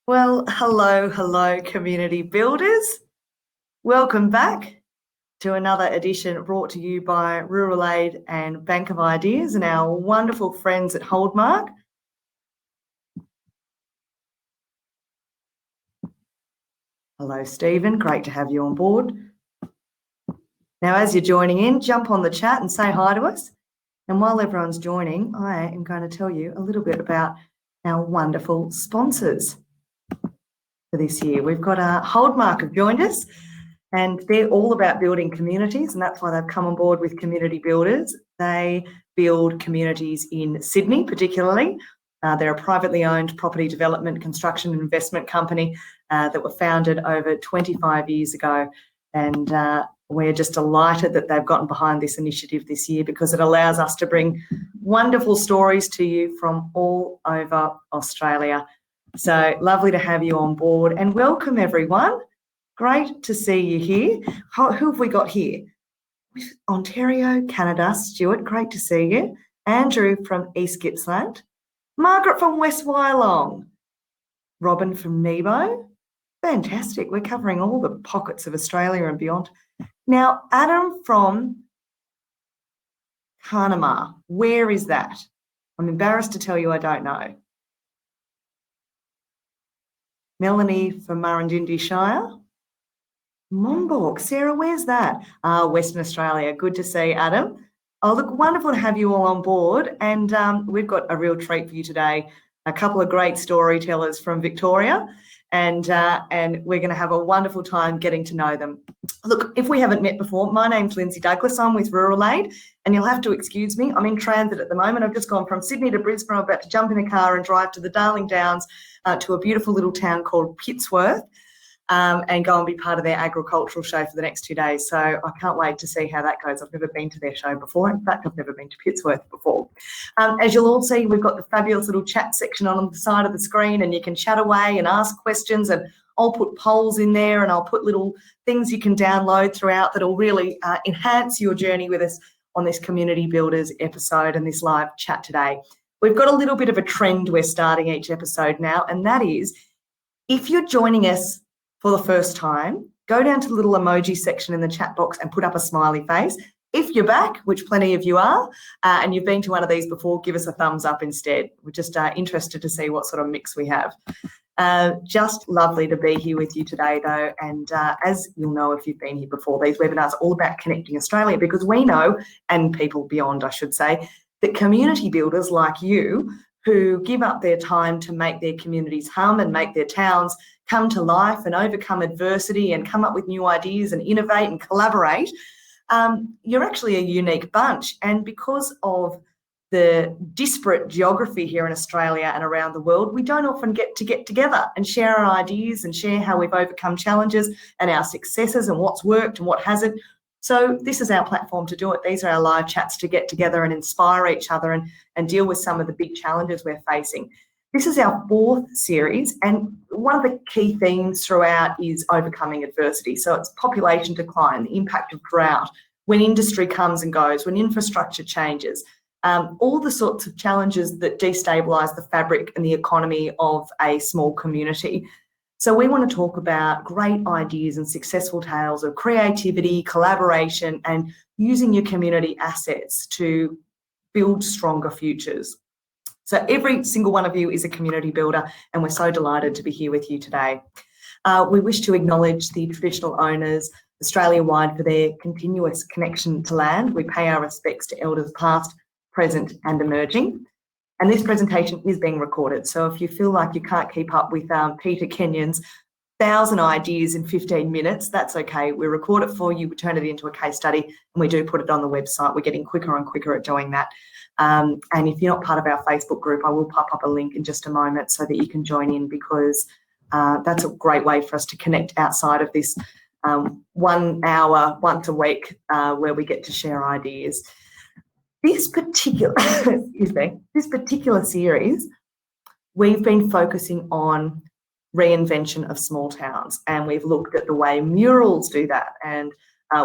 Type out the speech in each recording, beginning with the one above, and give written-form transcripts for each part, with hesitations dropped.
Well, hello, community builders. Welcome back to another edition brought to you by Rural Aid and Bank of Ideas and our wonderful friends at Holdmark. Hello, Stephen. Great to have you on board. Now, as you're joining in, jump on the chat and say hi to us. And while everyone's joining, I am going to tell you a little bit about our wonderful sponsors for this year. We've got Holdmark have joined us, and they're all about building communities, and that's why they've come on board with Community Builders. They build communities in Sydney, particularly. They're a privately owned property development, construction and investment company that were founded over 25 years ago. And we're just delighted that they've gotten behind this initiative this year because it allows us to bring wonderful stories to you from all over Australia. So lovely to have you on board, and welcome everyone. Great to see you here. Who have we got here? Ontario, Canada. Stuart, great to see you. Andrew from East Gippsland. Margaret from West Wyalong. Robin from Nebo. Fantastic. We're covering all the pockets of Australia and beyond. Now, Adam from Carnamah. Where is that? I'm embarrassed to tell you I don't know. Melanie from Murrumbidgee Shire. Monbulk. Sarah, where's that? Western Australia. Good to see, Adam. Oh, look, wonderful to have you all on board. And we've got a real treat for you today. A couple of great storytellers from Victoria, and we're going to have a wonderful time getting to know them. Look, if we haven't met before, my name's Lindsay Douglas. I'm with Rural Aid, and you'll have to excuse me. I'm in transit at the moment. I've just gone from Sydney to Brisbane. I'm about to jump in a car and drive to the Darling Downs to a beautiful little town called Pittsworth. And go and be part of their agricultural show for the next 2 days. So I can't wait to see how that goes. I've never been to their show before. In fact, I've never been to Pittsworth before. As you'll all see, we've got the fabulous little chat section on the side of the screen, and you can chat away and ask questions, and I'll put polls in there, and I'll put little things you can download throughout that'll really enhance your journey with us on this Community Builders episode and this live chat today. We've got a little bit of a trend we're starting each episode now, and that is, if you're joining us for the first time, go down to the little emoji section in the chat box and put up a smiley face. If you're back, which plenty of you are, and you've been to one of these before, give us a thumbs up instead. We're just interested to see what sort of mix we have. Just lovely to be here with you today, though. And as you'll know if you've been here before, these webinars are all about connecting Australia, because we know, and people beyond, I should say, that community builders like you who give up their time to make their communities hum and make their towns come to life and overcome adversity and come up with new ideas and innovate and collaborate, you're actually a unique bunch. And because of the disparate geography here in Australia and around the world, we don't often get together and share our ideas and share how we've overcome challenges and our successes and what's worked and what hasn't. So this is our platform to do it. These are our live chats to get together and inspire each other and deal with some of the big challenges we're facing. This is our fourth series, and one of the key themes throughout is overcoming adversity. So it's population decline, the impact of drought, when industry comes and goes, when infrastructure changes, all the sorts of challenges that destabilise the fabric and the economy of a small community. So we want to talk about great ideas and successful tales of creativity, collaboration, and using your community assets to build stronger futures. So every single one of you is a community builder, and we're so delighted to be here with you today. We wish to acknowledge the traditional owners Australia-wide for their continuous connection to land. We pay our respects to elders past, present and emerging. And this presentation is being recorded. So if you feel like you can't keep up with Peter Kenyon's 1,000 ideas in 15 minutes, that's okay. We record it for you, we turn it into a case study, and we do put it on the website. We're getting quicker and quicker at doing that. And if you're not part of our Facebook group, I will pop up a link in just a moment so that you can join in, because that's a great way for us to connect outside of this 1 hour once a week where we get to share ideas. This particular, this particular series, we've been focusing on reinvention of small towns, and we've looked at the way murals do that, and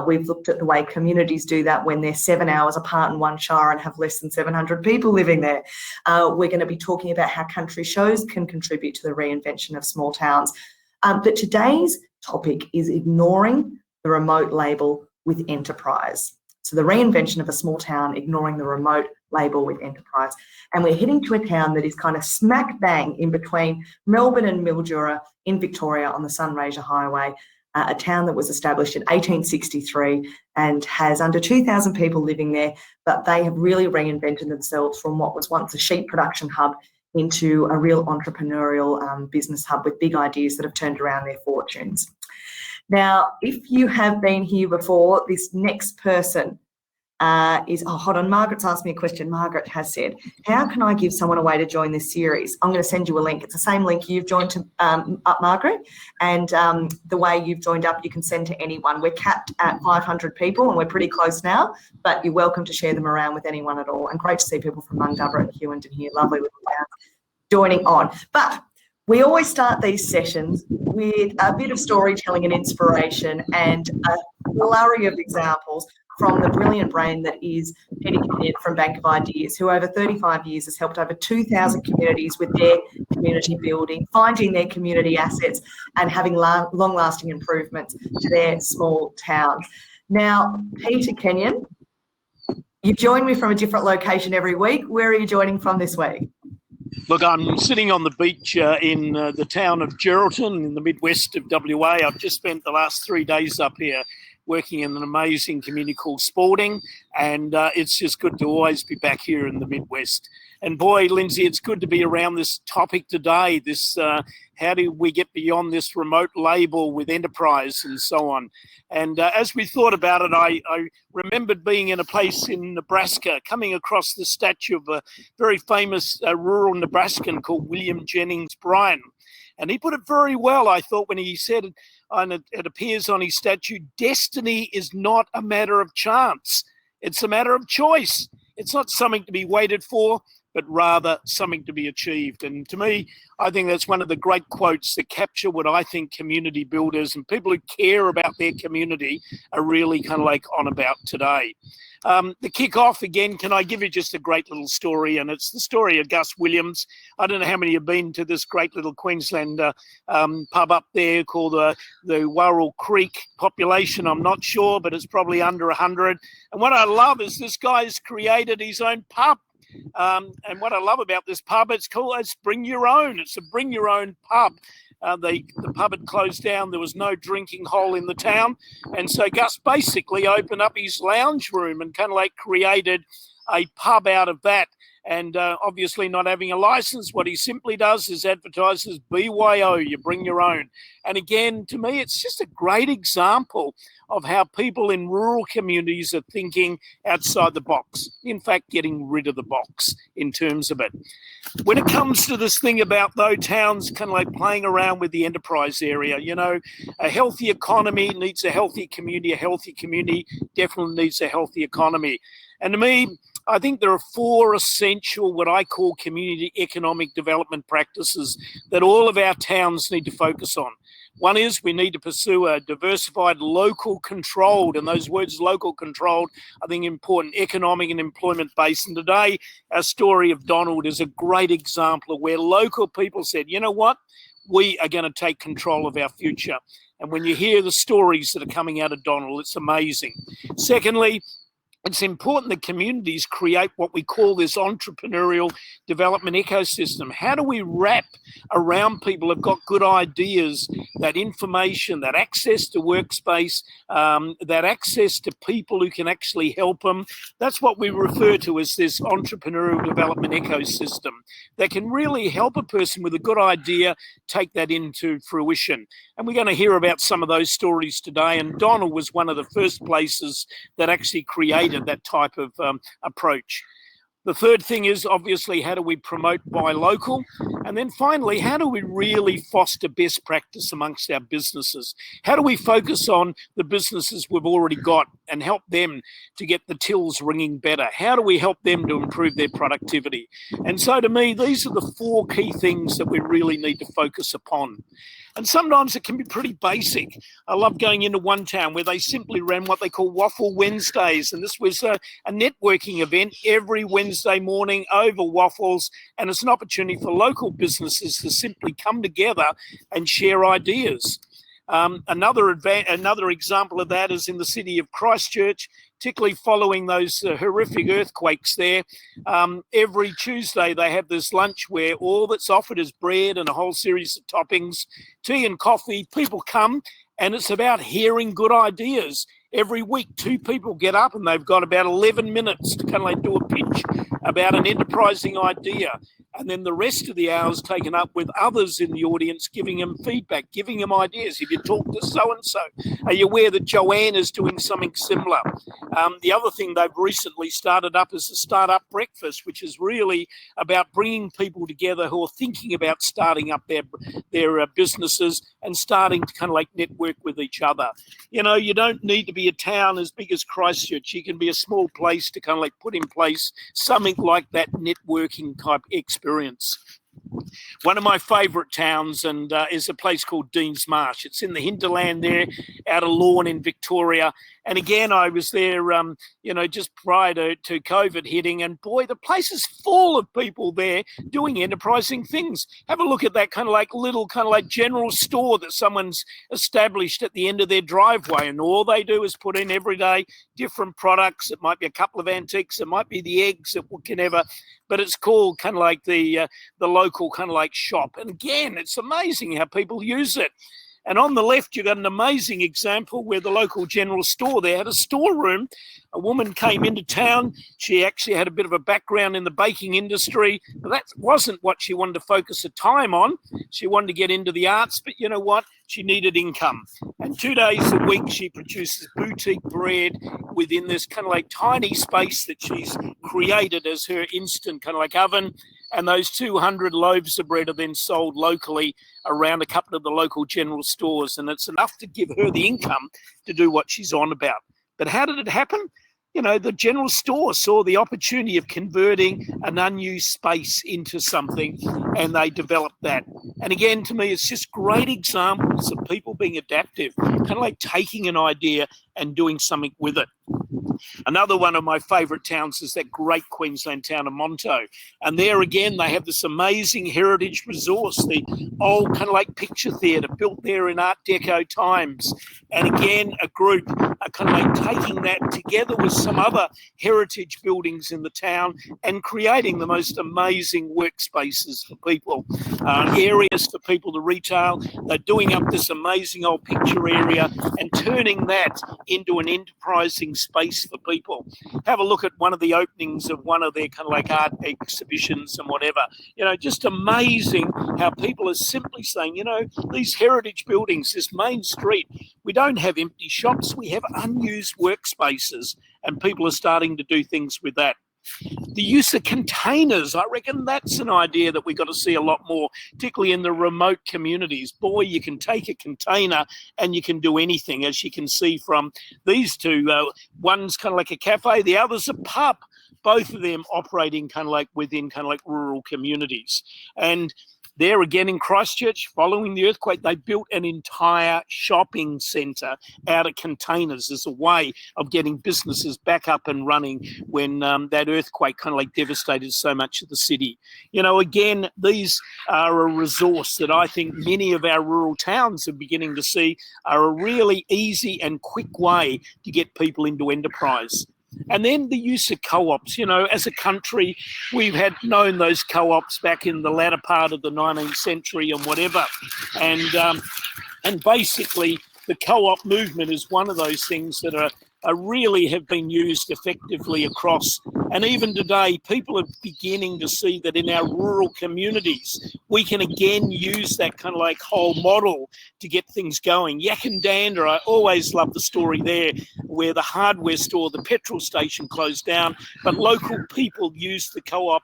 We've looked at the way communities do that when they're 7 hours apart in one shire and have less than 700 people living there. We're going to be talking about how country shows can contribute to the reinvention of small towns. But today's topic is ignoring the remote label with enterprise. So the reinvention of a small town, ignoring the remote label with enterprise. And we're heading to a town that is kind of smack bang in between Melbourne and Mildura in Victoria on the Sunraysia Highway, a town that was established in 1863 and has under 2,000 people living there, but they have really reinvented themselves from what was once a sheep production hub into a real entrepreneurial business hub with big ideas that have turned around their fortunes. Now, if you have been here before, this next person hold on, Margaret's asked me a question. Margaret has said, how can I give someone a way to join this series? I'm going to send you a link. It's the same link you've joined to up, Margaret, and the way you've joined up, you can send to anyone. We're capped at 500 people and we're pretty close now, but you're welcome to share them around with anyone at all. And great to see people from Mundubbera and Hewington here, lovely little towns, joining on. But we always start these sessions with a bit of storytelling and inspiration and a flurry of examples from the brilliant brain that is Peter Kenyon from Bank of Ideas, who over 35 years has helped over 2,000 communities with their community building, finding their community assets and having long-lasting improvements to their small towns. Now, Peter Kenyon, you join me from a different location every week. Where are you joining from this week? Look, I'm sitting on the beach in the town of Geraldton in the midwest of WA. I've just spent the last 3 days up here working in an amazing community called Sporting, and it's just good to always be back here in the Midwest. And boy, Lindsay, it's good to be around this topic today, this how do we get beyond this remote label with enterprise and so on. And as we thought about it, I remembered being in a place in Nebraska, coming across the statue of a very famous rural Nebraskan called William Jennings Bryan. And he put it very well, I thought, when he said, and it appears on his statue, destiny is not a matter of chance. It's a matter of choice. It's not something to be waited for, but rather something to be achieved. And to me, I think that's one of the great quotes that capture what I think community builders and people who care about their community are really kind of like on about today. The kick-off, again, can I give you just a great little story? And it's the story of Gus Williams. I don't know how many have been to this great little Queensland pub up there called the Warrell Creek. Population, I'm not sure, but it's probably under 100. And what I love is this guy's created his own pub. And what I love about this pub, it's Bring Your Own. It's a Bring Your Own pub. The pub had closed down. There was no drinking hole in the town. And so Gus basically opened up his lounge room and kind of like created a pub out of that. And obviously not having a license, what he simply does is advertises BYO, you bring your own. And again, to me, it's just a great example of how people in rural communities are thinking outside the box. In fact, getting rid of the box in terms of it. When it comes to this thing about though towns kind of like playing around with the enterprise area, you know, a healthy economy needs a healthy community definitely needs a healthy economy. And to me, I think there are 4 essential, what I call community economic development practices that all of our towns need to focus on. One is we need to pursue a diversified, local controlled, and those words local controlled, I think important, economic and employment base. And today, our story of Donald is a great example of where local people said, you know what, we are going to take control of our future. And when you hear the stories that are coming out of Donald, it's amazing. Secondly, it's important that communities create what we call this entrepreneurial development ecosystem. How do we wrap around people who've got good ideas, that information, that access to workspace, that access to people who can actually help them? That's what we refer to as this entrepreneurial development ecosystem that can really help a person with a good idea take that into fruition. And we're going to hear about some of those stories today. And Donald was one of the first places that actually created that type of approach. The third thing is obviously how do we promote buy local? And then finally, how do we really foster best practice amongst our businesses? How do we focus on the businesses we've already got and help them to get the tills ringing better? How do we help them to improve their productivity? And so to me, these are the 4 key things that we really need to focus upon. And sometimes it can be pretty basic. I love going into one town where they simply ran what they call Waffle Wednesdays. And this was a networking event every Wednesday morning over waffles. And it's an opportunity for local businesses to simply come together and share ideas. Another example of that is in the city of Christchurch, particularly following those horrific earthquakes there. Every Tuesday they have this lunch where all that's offered is bread and a whole series of toppings, tea and coffee. People come and it's about hearing good ideas. Every week, 2 people get up and they've got about 11 minutes to kind of like do a pitch about an enterprising idea. And then the rest of the hour is taken up with others in the audience, giving them feedback, giving them ideas. If you talk to so-and-so, are you aware that Joanne is doing something similar? The other thing they've recently started up is the Startup Breakfast, which is really about bringing people together who are thinking about starting up their businesses and starting to kind of like network with each other. You know, you don't need to be a town as big as Christchurch. You can be a small place to kind of like put in place something like that networking type experience. One of my favourite towns is a place called Deans Marsh. It's in the hinterland there, out of Lorne in Victoria. And again, I was there, just prior to COVID hitting, and boy, the place is full of people there doing enterprising things. Have a look at that kind of like little kind of like general store that someone's established at the end of their driveway, and all they do is put in every day different products. It might be a couple of antiques, it might be the eggs, but it's called kind of like the local kind of like shop. And again, it's amazing how people use it. And on the left, you've got an amazing example where the local general store there had a storeroom. A woman came into town. She actually had a bit of a background in the baking industry, but that wasn't what she wanted to focus her time on. She wanted to get into the arts, but you know what? She needed income. And 2 days a week, she produces boutique bread within this kind of like tiny space that she's created as her instant kind of like oven. And those 200 loaves of bread are then sold locally around a couple of the local general stores. And it's enough to give her the income to do what she's on about. But how did it happen? You know, the general store saw the opportunity of converting an unused space into something, and they developed that. And again, to me, it's just great examples of people being adaptive, kind of like taking an idea and doing something with it. Another one of my favourite towns is that great Queensland town of Monto. And there again, they have this amazing heritage resource, the old kind of like picture theatre built there in Art Deco times. And again, a group are kind of like taking that together with some other heritage buildings in the town and creating the most amazing workspaces for people, areas for people to retail. They're doing up this amazing old picture area and turning that into an enterprising space for people. Have a look at one of the openings of one of their kind of like art exhibitions and whatever. You know, just amazing how people are simply saying, you know, these heritage buildings, this main street, we don't have empty shops, we have unused workspaces, and people are starting to do things with that. The use of containers, I reckon that's an idea that we've got to see a lot more, particularly in the remote communities. Boy, you can take a container and you can do anything, as you can see from these two. One's kind of like a cafe, the other's a pub. Both of them operating kind of like within kind of like rural communities. And there again in Christchurch, following the earthquake, they built an entire shopping centre out of containers as a way of getting businesses back up and running when that earthquake kind of like devastated so much of the city. You know, again, these are a resource that I think many of our rural towns are beginning to see are a really easy and quick way to get people into enterprise. And then the use of co-ops. You know, as a country, we've had known those co-ops back in the latter part of the 19th century and whatever. And basically, the co-op movement is one of those things that are really have been used effectively across. And even today, people are beginning to see that in our rural communities, we can again use that kind of like whole model to get things going. Yakandanda, I always love the story there, where the hardware store, the petrol station closed down, but local people used the co-op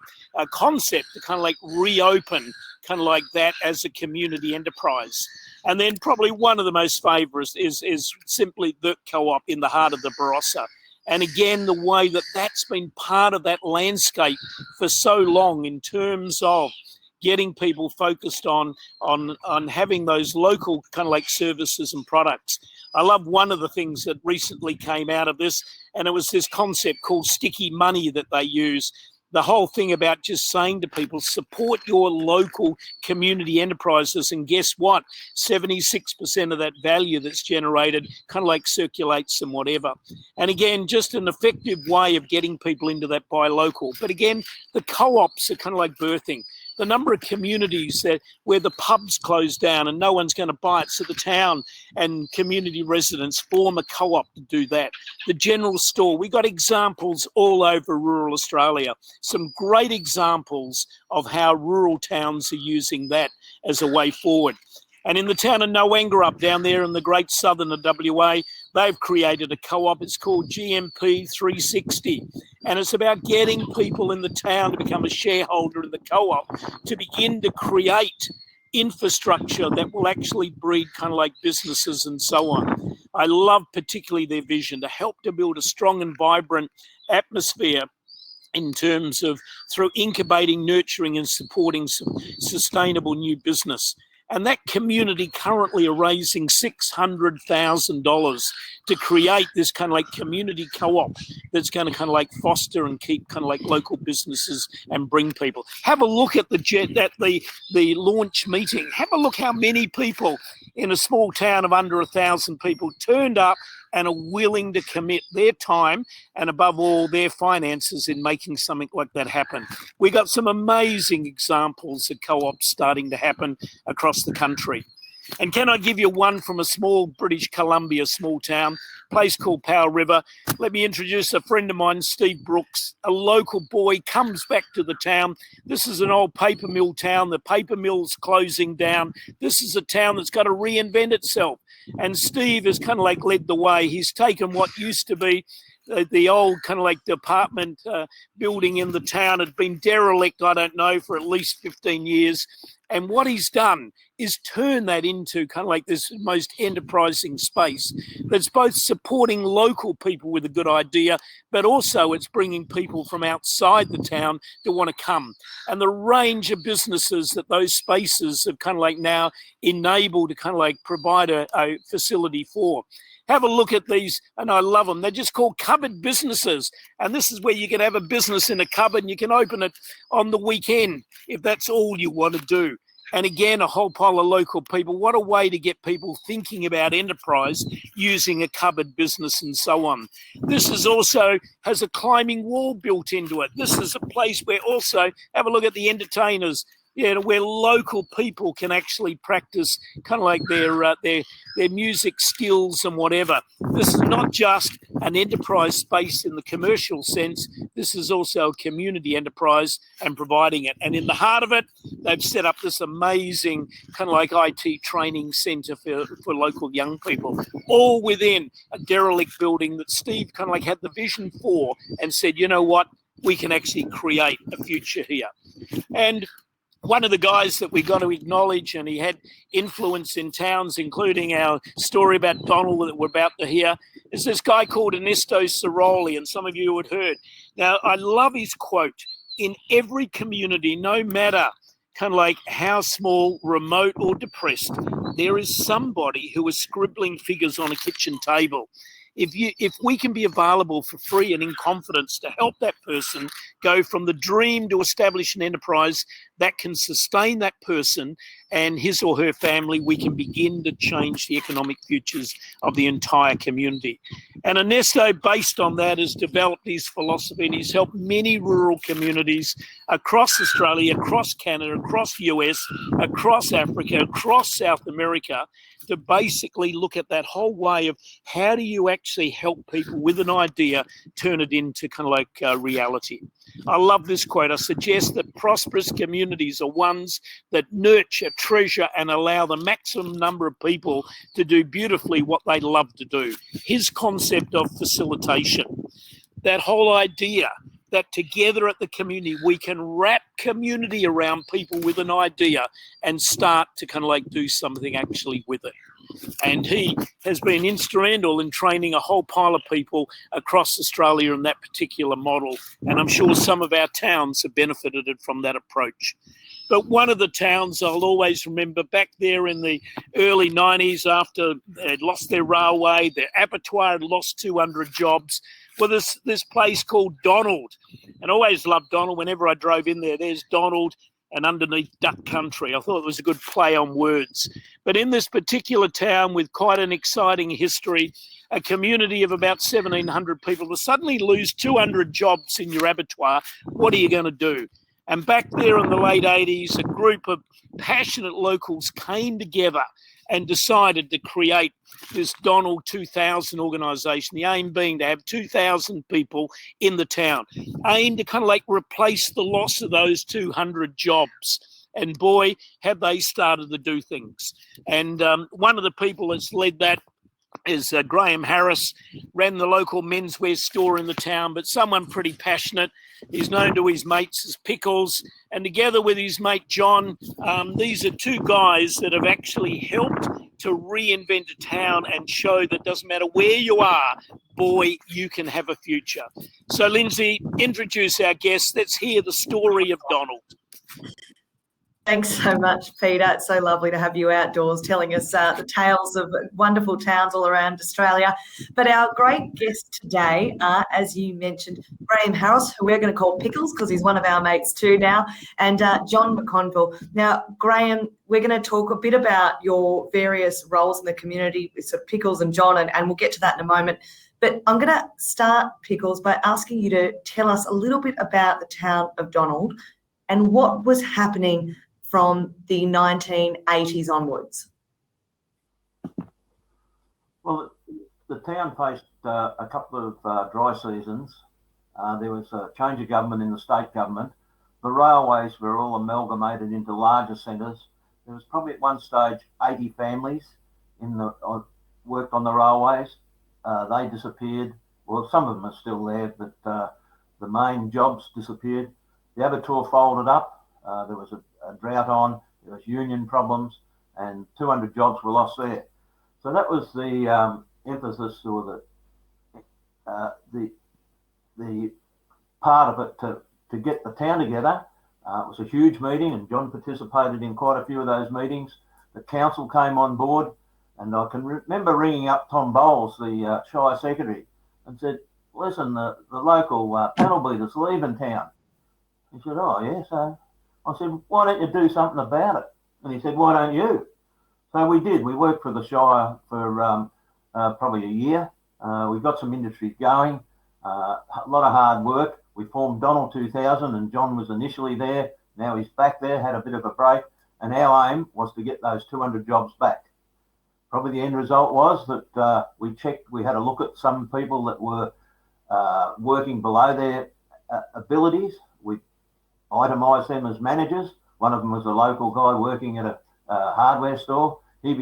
concept to kind of like reopen kind of like that as a community enterprise. And then probably one of the most favourite is simply the co-op in the heart of the Barossa. And again, the way that that's been part of that landscape for so long in terms of getting people focused on having those local kind of like services and products. I love one of the things that recently came out of this, and it was this concept called sticky money that they use. The whole thing about just saying to people, support your local community enterprises, and guess what? 76% of that value that's generated kind of like circulates and whatever. And again, just an effective way of getting people into that buy local. But again, the co-ops are kind of like birthing. The number of communities where the pubs close down and no one's going to buy it, so the town and community residents form a co-op to do that. The general store, we got examples all over rural Australia, some great examples of how rural towns are using that as a way forward. And in the town of Noanga up down there in the great southern of WA, they've created a co-op. It's called GMP 360. And it's about getting people in the town to become a shareholder in the co-op, to begin to create infrastructure that will actually breed kind of like businesses and so on. I love particularly their vision to help to build a strong and vibrant atmosphere in terms of through incubating, nurturing and supporting some sustainable new business. And that community currently are raising $600,000 to create this kind of like community co-op that's going to kind of like foster and keep kind of like local businesses and bring people. Have a look at the launch meeting. Have a look how many people in a small town of under 1,000 people turned up and are willing to commit their time and above all their finances in making something like that happen. We got some amazing examples of co-ops starting to happen across the country. And can I give you one from a small British Columbia small town, place called Powell River? Let me introduce a friend of mine, Steve Brooks, a local boy, comes back to the town. This is an old paper mill town. The paper mill's closing down. This is a town that's got to reinvent itself. And Steve has kind of like led the way. He's taken what used to be the old kind of like department building in the town, had been derelict, I don't know, for at least 15 years. And what he's done is turn that into kind of like this most enterprising space that's both supporting local people with a good idea, but also it's bringing people from outside the town to want to come. And the range of businesses that those spaces have kind of like now enabled to kind of like provide a facility for. Have a look at these, and I love them. They're just called cupboard businesses. And this is where you can have a business in a cupboard and you can open it on the weekend if that's all you want to do. And again, a whole pile of local people. What a way to get people thinking about enterprise using a cupboard business and so on. This is also has a climbing wall built into it. This is a place where also, have a look at the entertainers, where local people can actually practice kind of like their music skills and whatever. This is not just an enterprise space in the commercial sense. This is also a community enterprise and providing it. And in the heart of it, they've set up this amazing kind of like IT training centre for local young people, all within a derelict building that Steve kind of like had the vision for and said, you know what, we can actually create a future here. And one of the guys that we got to acknowledge, and he had influence in towns, including our story about Donald that we're about to hear, is this guy called Ernesto Ciroli, and some of you had heard. Now, I love his quote. In every community, no matter kind of like how small, remote or depressed, there is somebody who is scribbling figures on a kitchen table. If we can be available for free and in confidence to help that person go from the dream to establish an enterprise that can sustain that person and his or her family, we can begin to change the economic futures of the entire community. And Ernesto, based on that, has developed his philosophy, and he's helped many rural communities across Australia, across Canada, across the US, across Africa, across South America, to basically look at that whole way of how do you actually help people with an idea, turn it into kind of like reality. I love this quote. I suggest that prosperous communities are ones that nurture, treasure, and allow the maximum number of people to do beautifully what they love to do. His concept of facilitation, that whole idea that together at the community, we can wrap community around people with an idea and start to kind of like do something actually with it. And he has been instrumental in training a whole pile of people across Australia in that particular model. And I'm sure some of our towns have benefited from that approach. But one of the towns I'll always remember back there in the early 90s, after they'd lost their railway, their abattoir had lost 200 jobs, well, this place called Donald. And I always loved Donald. Whenever I drove in there, there's Donald and underneath Duck Country. I thought it was a good play on words. But in this particular town with quite an exciting history, a community of about 1,700 people, to suddenly lose 200 jobs in your abattoir, what are you going to do? And back there in the late 80s, a group of passionate locals came together and decided to create this Donald 2000 organisation, the aim being to have 2,000 people in the town, aim to kind of like replace the loss of those 200 jobs. And boy, have they started to do things. And one of the people that's led that is Graham Harris, ran the local menswear store in the town, but someone pretty passionate. He's known to his mates as Pickles, and together with his mate John, these are two guys that have actually helped to reinvent a town and show that doesn't matter where you are, boy, you can have a future. So Lindsay, introduce our guest. Let's hear the story of Donald. Thanks so much, Peter. It's so lovely to have you outdoors telling us the tales of wonderful towns all around Australia. But our great guests today are, as you mentioned, Graham Harris, who we're going to call Pickles because he's one of our mates too now, and John McConville. Now, Graham, we're going to talk a bit about your various roles in the community with sort of Pickles and John, and we'll get to that in a moment. But I'm going to start, Pickles, by asking you to tell us a little bit about the town of Donald and what was happening from the 1980s onwards. Well, the town faced a couple of dry seasons. There was a change of government in the state government. The railways were all amalgamated into larger centres. There was probably at one stage 80 families worked on the railways. They disappeared. Well, some of them are still there, but the main jobs disappeared. The abattoir folded up. There was a drought on, there was union problems, and 200 jobs were lost there. So that was the emphasis, or the part of it to get the town together. It was a huge meeting, and John participated in quite a few of those meetings. The council came on board, and I can remember ringing up Tom Bowles, the Shire Secretary, and said, listen, the local panel beater's leaving town. He said, oh, yeah, so... I said, why don't you do something about it? And he said, why don't you? So we did. We worked for the Shire for probably a year. We got some industries going, a lot of hard work. We formed Donald 2000, and John was initially there. Now he's back there, had a bit of a break. And our aim was to get those 200 jobs back. Probably the end result was that we had a look at some people that were working below their abilities. We itemised them as managers. One of them was a local guy working at a hardware store. We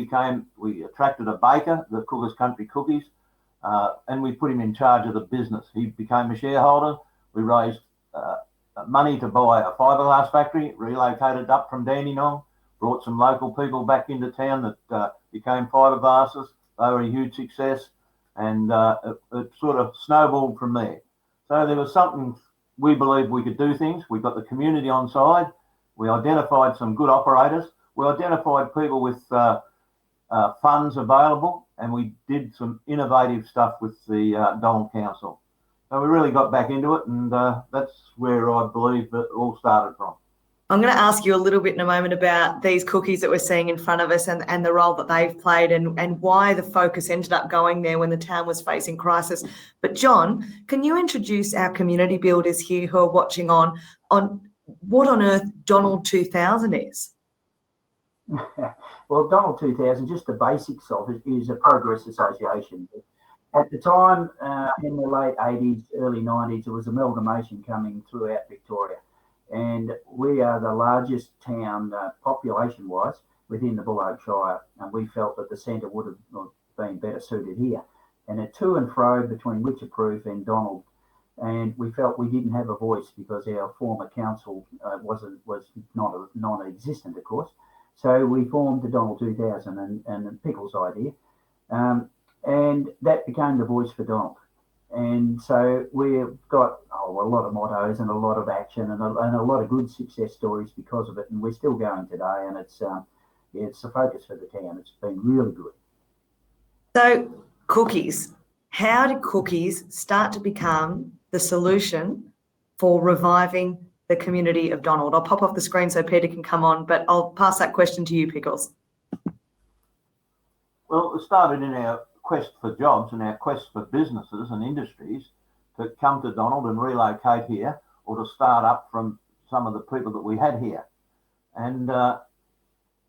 attracted a baker, the Kookas Country Cookies, and we put him in charge of the business. He became a shareholder. We raised money to buy a fiberglass factory, relocated up from Dandenong, brought some local people back into town that became fiberglasses. They were a huge success, and it sort of snowballed from there. So there was something. We believed we could do things. We got the community on side. We identified some good operators. We identified people with funds available, and we did some innovative stuff with the Donald Council. So we really got back into it, and that's where I believe it all started from. I'm going to ask you a little bit in a moment about these cookies that we're seeing in front of us and the role that they've played and why the focus ended up going there when the town was facing crisis. But John, can you introduce our community builders here who are watching on what on earth Donald 2000 is? Well, Donald 2000, just the basics of it, is a progress association. At the time, in the late 80s, early 90s, there was amalgamation coming throughout Victoria. And we are the largest town, population-wise, within the Buloke Shire. And we felt that the centre would have been better suited here. And a to and fro between Witcherproof and Donald. And we felt we didn't have a voice because our former council was not non-existent, of course. So we formed the Donald 2000 and the Pickles idea. And that became the voice for Donald. And so we've got a lot of mottos and a lot of action and a lot of good success stories because of it. And we're still going today, and it's the focus for the town. It's been really good. So cookies, how did cookies start to become the solution for reviving the community of Donald? I'll pop off the screen so Peter can come on, but I'll pass that question to you, Pickles. Well, it started in our quest for jobs and our quest for businesses and industries to come to Donald and relocate here, or to start up from some of the people that we had here. And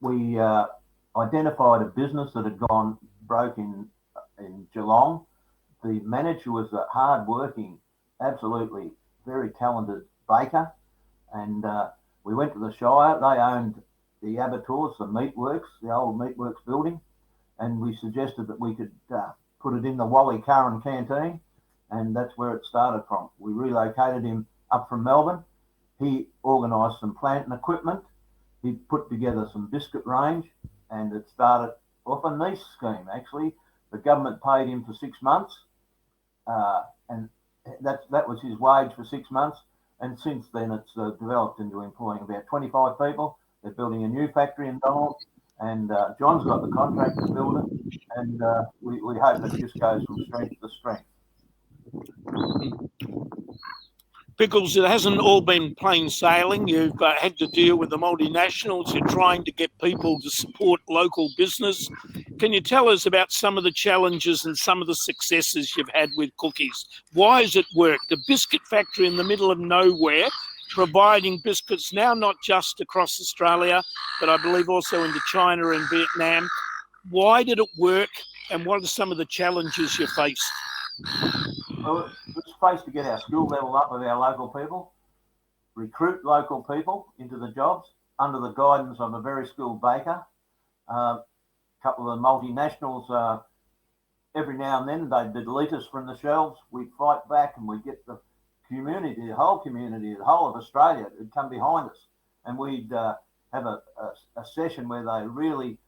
we identified a business that had gone broke in Geelong. The manager was a hard-working, absolutely very talented baker, and we went to the Shire. They owned the abattoirs, the meatworks, the old meatworks building, and we suggested that we could put it in the Wally Curran canteen, and that's where it started from. We relocated him up from Melbourne. He organised some plant and equipment. He put together some biscuit range, and it started off a niche scheme, actually. The government paid him for 6 months, and that was his wage for 6 months. And since then, it's developed into employing about 25 people. They're building a new factory in Donald, and John's got the contract to build it, and we hope it just goes from strength to strength. Pickles, it hasn't all been plain sailing. You've had to deal with the multinationals. You're trying to get people to support local business. Can you tell us about some of the challenges and some of the successes you've had with cookies? Why has it worked? A biscuit factory in the middle of nowhere, providing biscuits now not just across Australia, but I believe also into China and Vietnam. Why did it work, and what are some of the challenges you faced? Well, it's supposed to get our skill level up with our local people, recruit local people into the jobs under the guidance of a very skilled baker. A couple of the multinationals, every now and then they'd delete us from the shelves. We'd fight back, and we'd get the community, the whole of Australia would come behind us, and we'd have a session where they really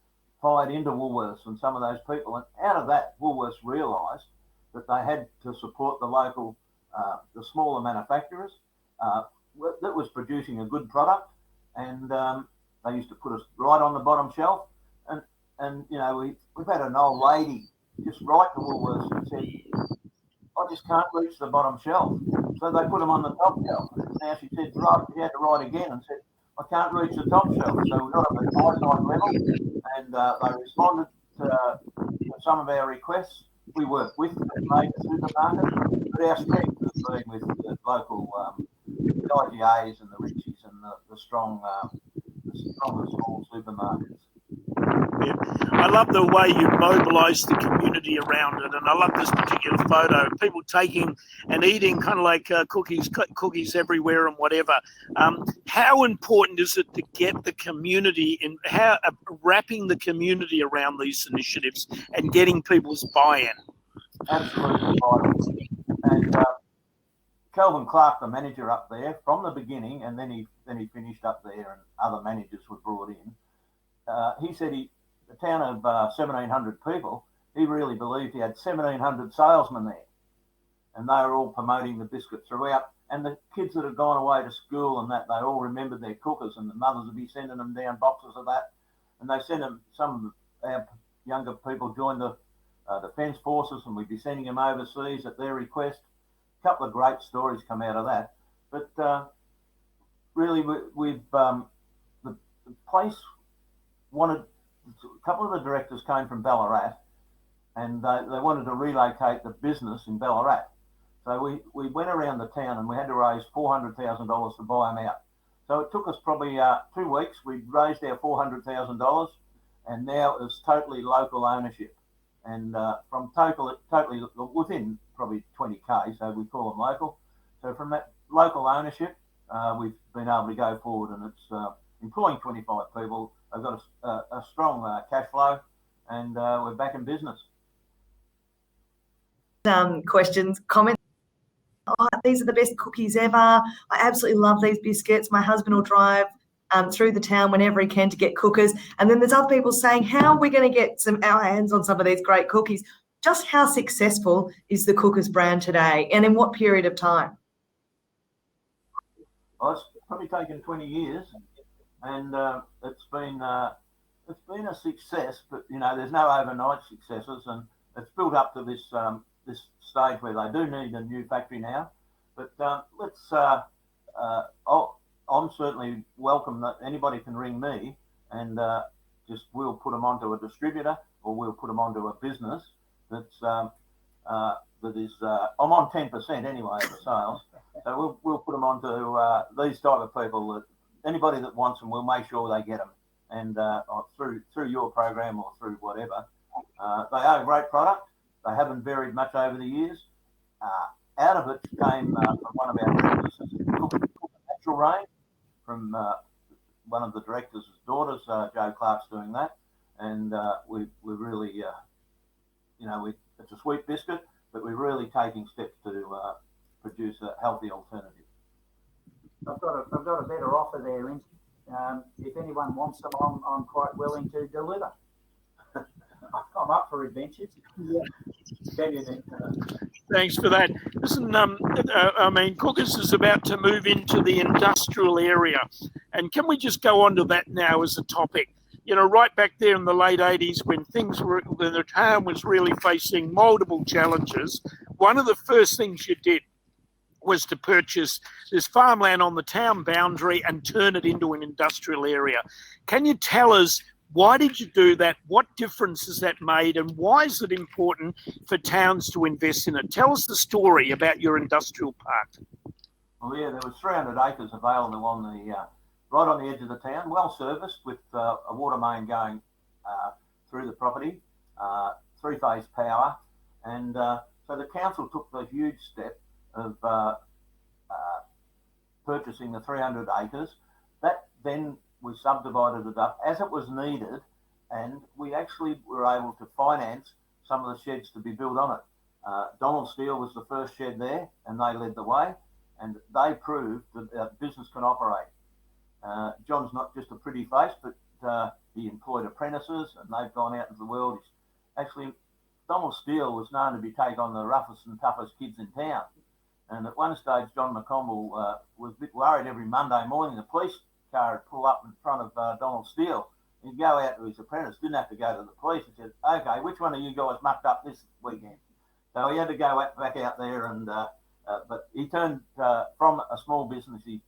fired into Woolworths and some of those people. And out of that, Woolworths realised that they had to support the local, the smaller manufacturers that was producing a good product, and they used to put us right on the bottom shelf. And you know, we've had an old lady just write to Woolworths and said, I just can't reach the bottom shelf. So they put them on the top shelf. Now she said, right, she had to write again and said, I can't reach the top shelf. So we got up at eyesight level, and they responded to some of our requests. We work with the major supermarkets, but our strength has been with the local the IGAs and the Richies and the strong, the stronger small supermarkets. Yeah. I love the way you mobilise the community around it, and I love this particular photo. People taking and eating kind of like cookies everywhere and whatever. How important is it to get the community in, wrapping the community around these initiatives and getting people's buy-in? Absolutely vital. And Kelvin Clark, the manager up there from the beginning, and then he finished up there, and other managers were brought in. He said the town of 1,700 people, he really believed he had 1,700 salesmen there, and they were all promoting the biscuit throughout. And the kids that had gone away to school and that, they all remembered their cookers, and the mothers would be sending them down boxes of that. And they sent them, some of our younger people joined the Defence Forces, and we'd be sending them overseas at their request. A couple of great stories come out of that. But really, we've the place wanted, a couple of the directors came from Ballarat, and they wanted to relocate the business in Ballarat. So we went around the town, and we had to raise $400,000 to buy them out. So it took us probably 2 weeks. We raised our $400,000, and now it's totally local ownership. And from totally within probably 20k, so we call them local. So from that local ownership, we've been able to go forward, and it's employing 25 people. They've got a strong cash flow, and we're back in business. Questions, comments? Oh, these are the best cookies ever. I absolutely love these biscuits. My husband will drive through the town whenever he can to get cookers. And then there's other people saying, how are we going to get our hands on some of these great cookies? Just how successful is the Kookas brand today, and in what period of time? Well, it's probably taken 20 years, and it's been a success. But there's no overnight successes, and it's built up to this this stage where they do need a new factory now. But I'm certainly welcome that anybody can ring me, and we'll put them onto a distributor, or we'll put them onto a business that's that is. I'm on 10% anyway of the sales, so we'll put them onto these type of people. That anybody that wants them, we'll make sure they get them, and through your program or through whatever. They are a great product. They haven't varied much over the years. Out of it came from one of our directors, Kookas Natural range, from one of the directors' daughters, Jo Clark's doing that, and we really, it's a sweet biscuit, but we're really taking steps to produce a healthy alternative. I've got a better offer there, Lindsay. If anyone wants them, I'm quite willing to deliver. I'm up for adventures. Yeah. Thanks for that. Listen, Kookas is about to move into the industrial area, and can we just go on to that now as a topic? Right back there in the late 80s, when the town was really facing multiple challenges, one of the first things you did was to purchase this farmland on the town boundary and turn it into an industrial area. Can you tell us, why did you do that? What difference has that made? And why is it important for towns to invest in it? Tell us the story about your industrial park. Well, yeah, there was 300 acres available on the right on the edge of the town, well serviced, with a water main going through the property, three-phase power. And so the council took the huge step of purchasing the 300 acres. That then we subdivided it up as it was needed, and we actually were able to finance some of the sheds to be built on it. Donald Steele was the first shed there, and they led the way, and they proved that business can operate. John's not just a pretty face, but he employed apprentices, and they've gone out into the world. Actually, Donald Steele was known to be take on the roughest and toughest kids in town. And at one stage, John McCombel was a bit worried. Every Monday morning, the police car would pull up in front of Donald Steele. He'd go out to his apprentice, didn't have to go to the police. He said, "Okay, which one of you guys mucked up this weekend?" So he had to go back out there, and but he turned from a small business. He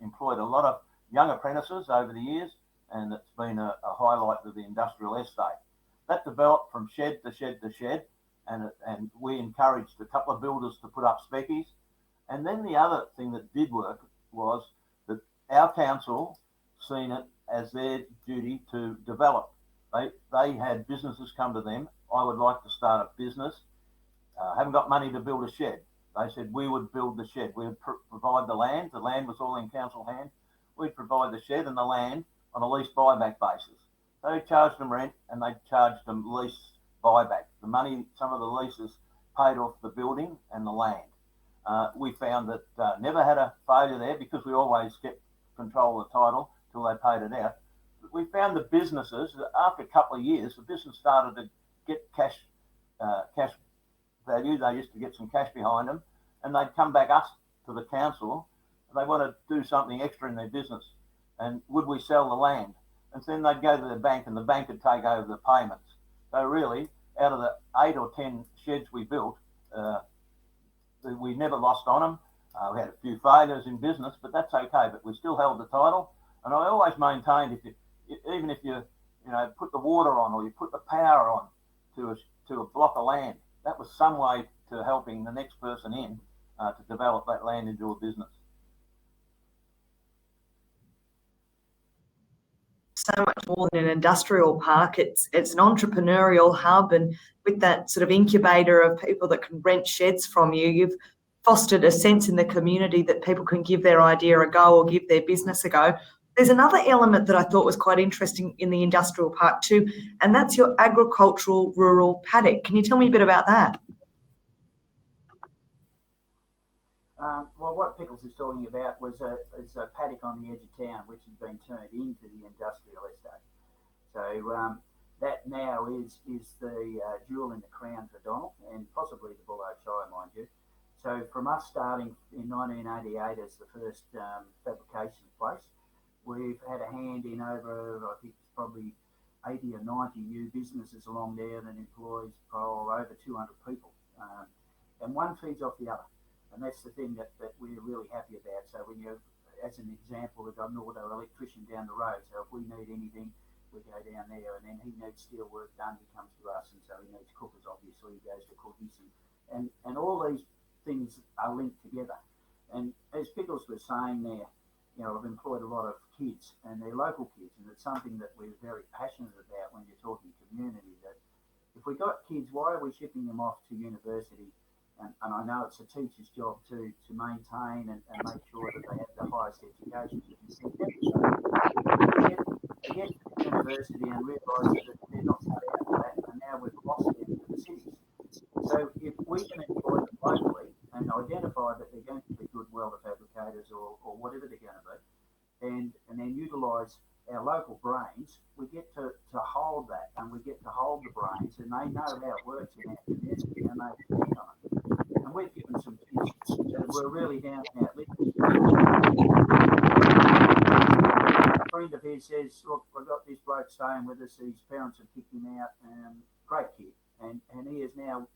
employed a lot of young apprentices over the years, and it's been a highlight of the industrial estate. That developed from shed to shed to shed, and we encouraged a couple of builders to put up speckies. And then the other thing that did work was that our council seen it as their duty to develop. They had businesses come to them. I would like to start a business. Haven't got money to build a shed. They said we would build the shed. We would provide the land. The land was all in council hands. We'd provide the shed and the land on a lease buyback basis. They charged them rent, and they charged them lease buyback. The money, some of the leases paid off the building and the land. We found that never had a failure there, because we always kept control of the title till they paid it out. But we found the businesses, after a couple of years, the business started to get cash value. They used to get some cash behind them, and they'd come back us to the council. They want to do something extra in their business, and would we sell the land? And then they'd go to the bank, and the bank would take over the payments. So really, out of the 8 or 10 sheds we built, we never lost on them. We had a few failures in business, but that's okay. But we still held the title, and I always maintained, even if you put the water on, or you put the power on to a block of land, that was some way to helping the next person in to develop that land into a business. So much more than an industrial park. It's an entrepreneurial hub, and with that sort of incubator of people that can rent sheds from you, you've fostered a sense in the community that people can give their idea a go or give their business a go. There's another element that I thought was quite interesting in the industrial park too, and that's your agricultural rural paddock. Can you tell me a bit about that? Well, what Pickles is talking about was a paddock on the edge of town, which has been turned into the industrial estate. So that now is the jewel in the crown for Donald and possibly the Buloke Shire, mind you. So from us starting in 1988 as the first fabrication place, we've had a hand in over, I think it's probably 80 or 90 new businesses along there that employs over 200 people. And one feeds off the other. And that's the thing that we're really happy about. So when you, as an example, we've got an auto electrician down the road. So if we need anything, we go down there, and then he needs steel work done, he comes to us. And so he needs cookers, obviously, he goes to Cookies. And all these things are linked together. And as Pickles was saying there, you know, I've employed a lot of kids, and they're local kids, and it's something that we're very passionate about when you're talking community, that if we got kids, why are we shipping them off to university? And I know it's a teacher's job to maintain and make sure that they have the highest education. They get to university and realise that they're not cut out for that, and now we've lost them to the cities. So if we can employ them locally and identify that they're going to be good welder fabricators or whatever they're going to be, and then utilise our local brains, we get to hold that, and we get to hold the brains, and they know how it works in our community, and they depend on it. And we've given some kids that were really down and out living. A friend of his says, look, I've got this bloke staying with us, his parents have kicked him out, great kid, and he is now,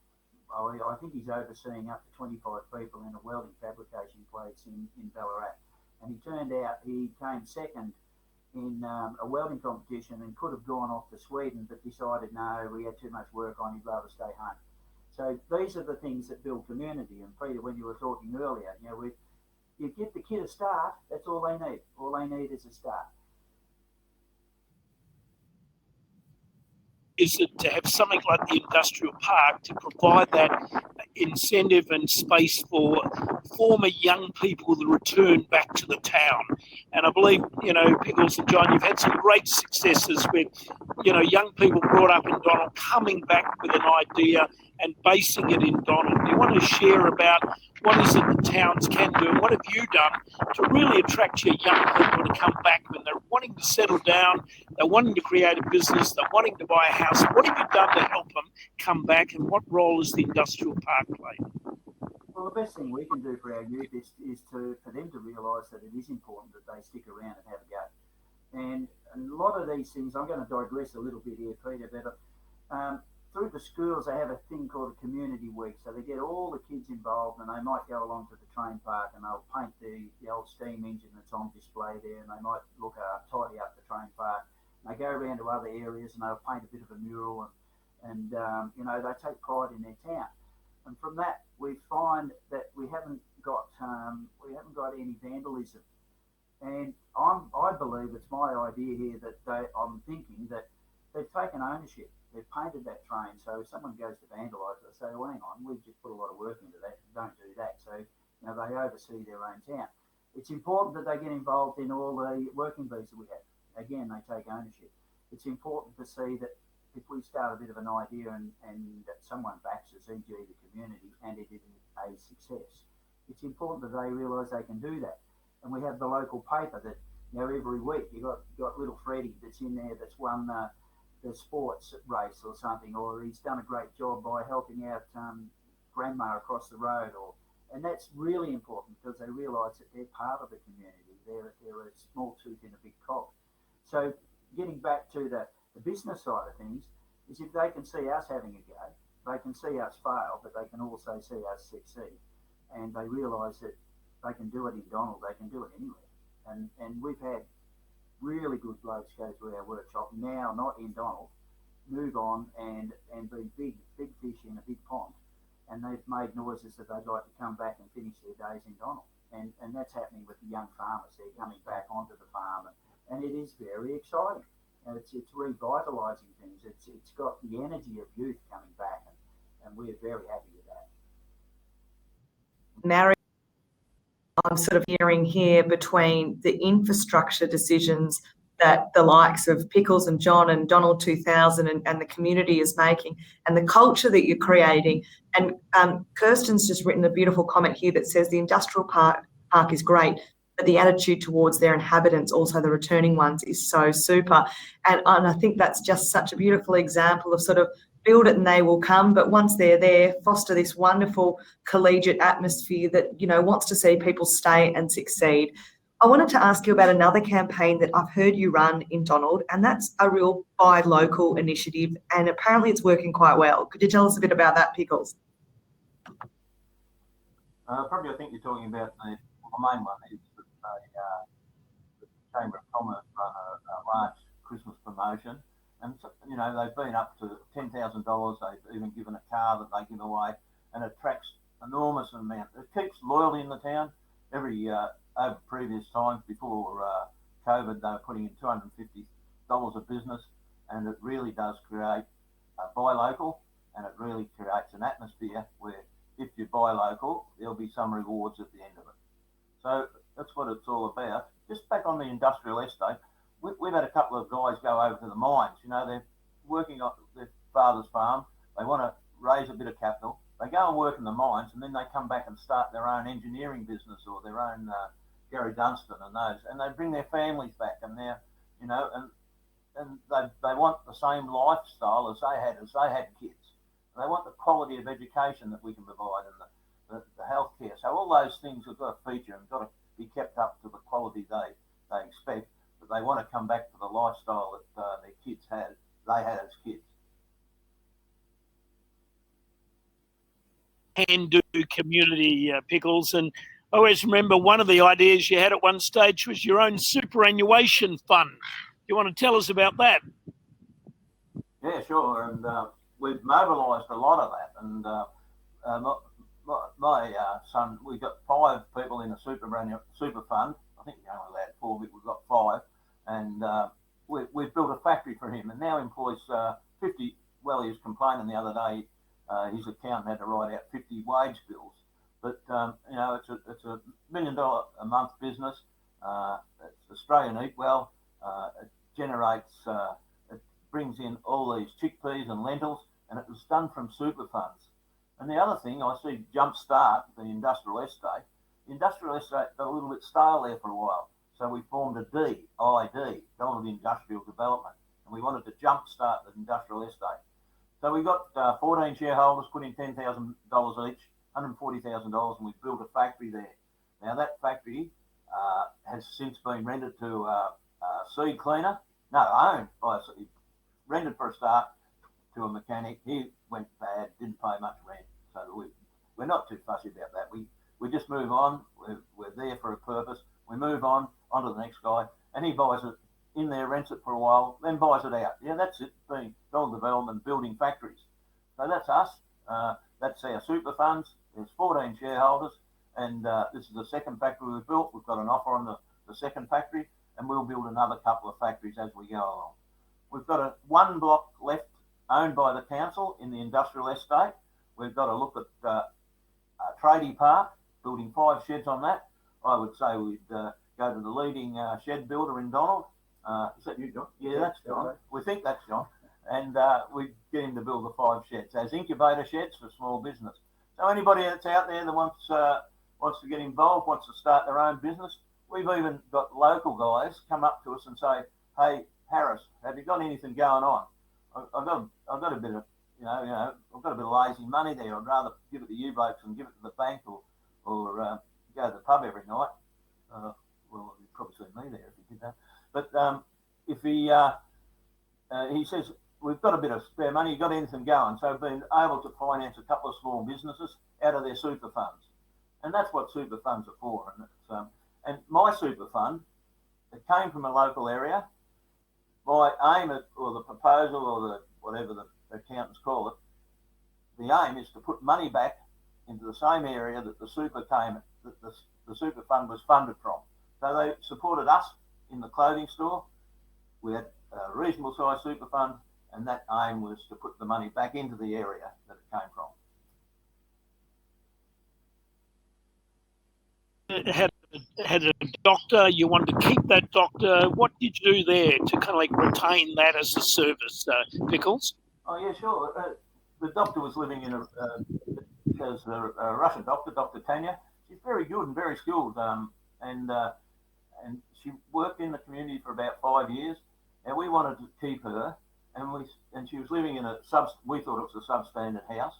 I think he's overseeing up to 25 people in a welding fabrication place in Ballarat. And he turned out he came second in a welding competition and could have gone off to Sweden, but decided no, we had too much work on, he'd rather stay home. So these are the things that build community. And Peter, when you were talking earlier, you know, you give the kid a start, that's all they need. All they need is a start. Is it to have something like the industrial park to provide that incentive and space for former young people to return back to the town? And I believe, you know, Pickles and John, you've had some great successes with, you know, young people brought up in Donald coming back with an idea and basing it in Donald. Do you want to share about what is it the towns can do, and what have you done to really attract your young people to come back when they're wanting to settle down, they're wanting to create a business, they're wanting to buy a house? What have you done to help them come back, and what role has the industrial park played? Well, the best thing we can do for our youth is for them to realise that it is important that they stick around and have a go. And a lot of these things, I'm going to digress a little bit here, Peter, but through the schools, they have a thing called a community week. So they get all the kids involved, and they might go along to the train park and they'll paint the old steam engine that's on display there, and they might tidy up the train park. And they go around to other areas and they'll paint a bit of a mural, and you know, they take pride in their town. And from that, we find that we haven't got any vandalism. And I believe it's my idea here that I'm thinking that they've taken ownership. They've painted that train, so if someone goes to vandalise it, they say, well, hang on, we've just put a lot of work into that, don't do that. So, you know, they oversee their own town. It's important that they get involved in all the working bees that we have. Again, they take ownership. It's important to see that if we start a bit of an idea and that someone backs us, e.g. the community, and it is a success, it's important that they realise they can do that. And we have the local paper that, you know, every week you've got little Freddie that's in there that's won the sports race or something, or he's done a great job by helping out grandma across the road, and that's really important because they realise that they're part of the community. They're a small tooth in a big cog. So getting back to the business side of things is if they can see us having a go, they can see us fail, but they can also see us succeed, and they realise that they can do it in Donald, they can do it anywhere. And we've had really good blokes go through our workshop now, not in Donald, move on and be big fish in a big pond, and they've made noises that they'd like to come back and finish their days in Donald, and that's happening with the young farmers. They're coming back onto the farm, and it is very exciting, and it's revitalising things. It's got the energy of youth coming back, and we're very happy with that. Married, I'm sort of hearing here between the infrastructure decisions that the likes of Pickles and John and Donald 2000 and the community is making, and the culture that you're creating. And Kirsten's just written a beautiful comment here that says the industrial park is great, but the attitude towards their inhabitants, also the returning ones, is so super. And I think that's just such a beautiful example of sort of build it and they will come, but once they're there, foster this wonderful collegiate atmosphere that, you know, wants to see people stay and succeed. I wanted to ask you about another campaign that I've heard you run in Donald, and that's a real buy local initiative, and apparently it's working quite well. Could you tell us a bit about that, Pickles? Probably I think you're talking about the main one is that the Chamber of Commerce run a large Christmas promotion, and you know they've been up to $10,000. They've even given a car that they give away, and it attracts enormous amount. It keeps loyalty in the town. Over previous times before COVID, they were putting in $250 a business, and it really does create a buy local, and it really creates an atmosphere where if you buy local, there'll be some rewards at the end of it. So that's what it's all about. Just back on the industrial estate, we've had a couple of guys go over to the mines. You know, they're working on their father's farm. They want to raise a bit of capital. They go and work in the mines, and then they come back and start their own engineering business or their own Gary Dunstan and those, and they bring their families back, and they're, you know, and they want the same lifestyle as they had kids. They want the quality of education that we can provide and the healthcare. So all those things have got to feature and got to be kept up to the quality they expect. But they want to come back to the lifestyle that their kids they had as kids. Can do community, Pickles, and I always remember one of the ideas you had at one stage was your own superannuation fund. You want to tell us about that? Yeah, sure. And we've mobilised a lot of that. And my son, we've got 5 people in a super fund. I think we only allowed 4, but we've got 5. And we've built a factory for him, and now employs 50. Well, he was complaining the other day. His accountant had to write out 50 wage bills. But, you know, it's a $1 million a month business. It's Australian Eat Well. It generates, it brings in all these chickpeas and lentils, and it was done from super funds. And the other thing, I see Jumpstart, the industrial estate. The industrial estate got a little bit stale there for a while. So we formed a DID, Donald Industrial Development, and we wanted to jumpstart the industrial estate. So we got 14 shareholders put in $10,000 each, $140,000, and we built a factory there. Now that factory has since been rented to a seed cleaner. No, owned by a rented for a start to a mechanic. He went bad, didn't pay much rent. So we're not too fussy about that. We just move on. We're there for a purpose. We move on to the next guy, and he buys it in there, rents it for a while, then buys it out. Yeah, that's it, being Donald Development, building factories. So that's us. That's our super funds. There's 14 shareholders, and this is the second factory we've built. We've got an offer on the second factory, and we'll build another couple of factories as we go along. We've got one block left owned by the council in the industrial estate. We've got to look at a tradie park, building 5 sheds on that. I would say we'd go to the leading shed builder in Donald. Is that you, John? Yeah, that's John. We think that's John. And we get him to build the 5 sheds as incubator sheds for small business. So anybody that's out there that wants to get involved, wants to start their own business, we've even got local guys come up to us and say, "Hey, Harris, have you got anything going on? I've got a bit of, I've got a bit of lazy money there. I'd rather give it to you blokes and give it to the bank or go to the pub every night." Well, you'd probably see me there if you did that. But if he says, "We've got a bit of spare money, you got anything going?" So I've been able to finance a couple of small businesses out of their super funds. And that's what super funds are for. And my super fund, it came from a local area. My aim or the proposal or the whatever the accountants call it, the aim is to put money back into the same area that the super fund was funded from. So they supported us in the clothing store. We had a reasonable size super fund, and that aim was to put the money back into the area that it came from. Had a doctor, you wanted to keep that doctor. What did you do there to kind of like retain that as a service, Pickles? Oh, yeah, sure. The doctor was living in a Russian doctor, Dr. Tanya. She's very good and very skilled. And and she worked in the community for about 5 years, and we wanted to keep her, and she was living in we thought it was a substandard house.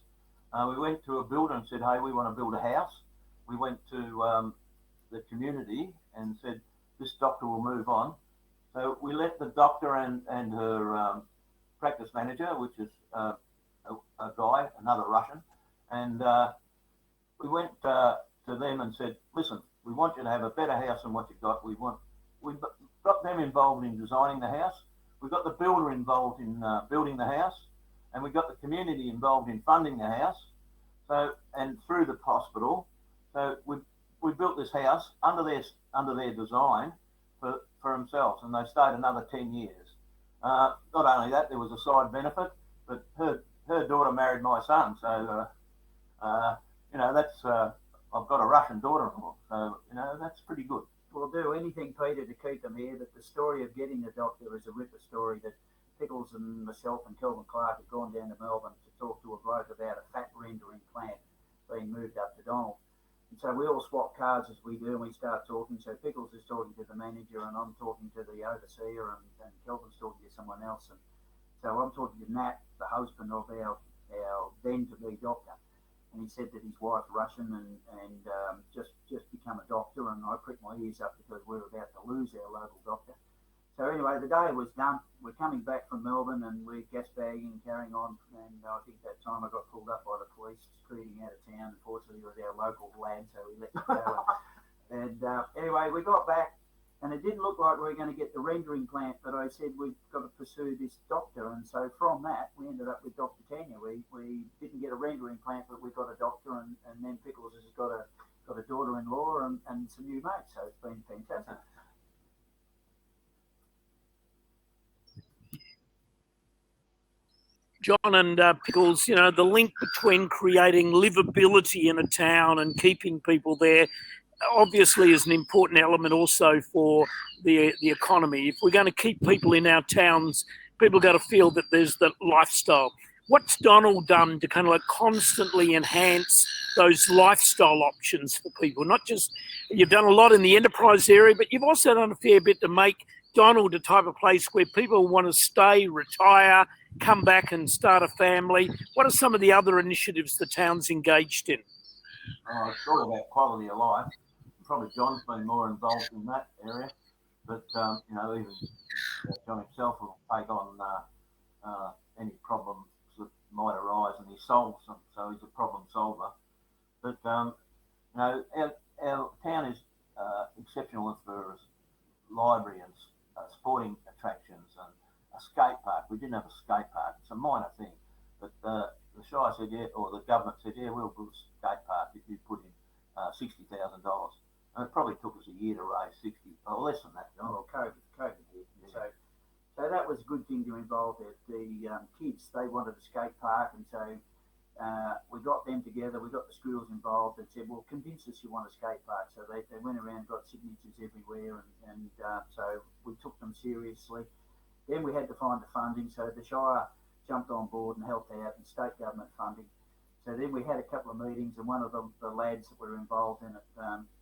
We went to a builder and said, hey, we want to build a house. We went to the community and said, this doctor will move on. So we let the doctor and her practice manager, which is a guy, another Russian, and we went to them and said, listen, we want you to have a better house than what you've got. We've got them involved in designing the house. We've got the builder involved in building the house, and we got the community involved in funding the house. So, and through the hospital, so we built this house under their design for themselves, and they stayed another 10 years. Not only that, there was a side benefit, but her daughter married my son, so that's I've got a Russian daughter-in-law, so that's pretty good. We'll do anything, Peter, to keep them here, but the story of getting the doctor is a ripper story that Pickles and myself and Kelvin Clark had gone down to Melbourne to talk to a bloke about a fat rendering plant being moved up to Donald. And so we all swap cards as we do, and we start talking. So Pickles is talking to the manager, and I'm talking to the overseer, and Kelvin's talking to someone else. And so I'm talking to Nat, the husband of our then-to-be doctor. And he said that his wife's Russian and just become a doctor, and I pricked my ears up because we were about to lose our local doctor. So anyway, the day was done. We're coming back from Melbourne, and we're gas bagging and carrying on. And I think that time I got pulled up by the police, speeding out of town. Unfortunately, it was our local lad, so we let him go. And anyway, we got back, and it didn't look like we were going to get the rendering plant, but I said we've got to pursue this doctor. And so from that, we ended up with Dr. Tanya. We didn't get a rendering plant, but we got a doctor, and then Pickles has got a daughter-in-law and some new mates. So it's been fantastic. John and Pickles, the link between creating livability in a town and keeping people there obviously is an important element also for the economy. If we're going to keep people in our towns, people got to feel that there's the lifestyle. What's Donald done to kind of like constantly enhance those lifestyle options for people? Not just, you've done a lot in the enterprise area, but you've also done a fair bit to make Donald a type of place where people want to stay, retire, come back and start a family. What are some of the other initiatives the town's engaged in? It's all about quality of life. Probably John's been more involved in that area, but even John himself will take on any problems that might arise, and he solves them. So he's a problem solver. But our town is exceptional for library and sporting attractions and a skate park. We didn't have a skate park. It's a minor thing, but the Shire said, or the government said, we'll build a skate park if you put in $60,000. And it probably took us a year to raise 60, or less than that. Oh, COVID hit. Yeah. So that was a good thing to involve the kids. They wanted a skate park, and so we got them together. We got the schools involved and said, well, convince us you want a skate park. So they went around, got signatures everywhere, and so we took them seriously. Then we had to find the funding, so the Shire jumped on board and helped out, and state government funding. So then we had a couple of meetings, and one of the lads that were involved in it,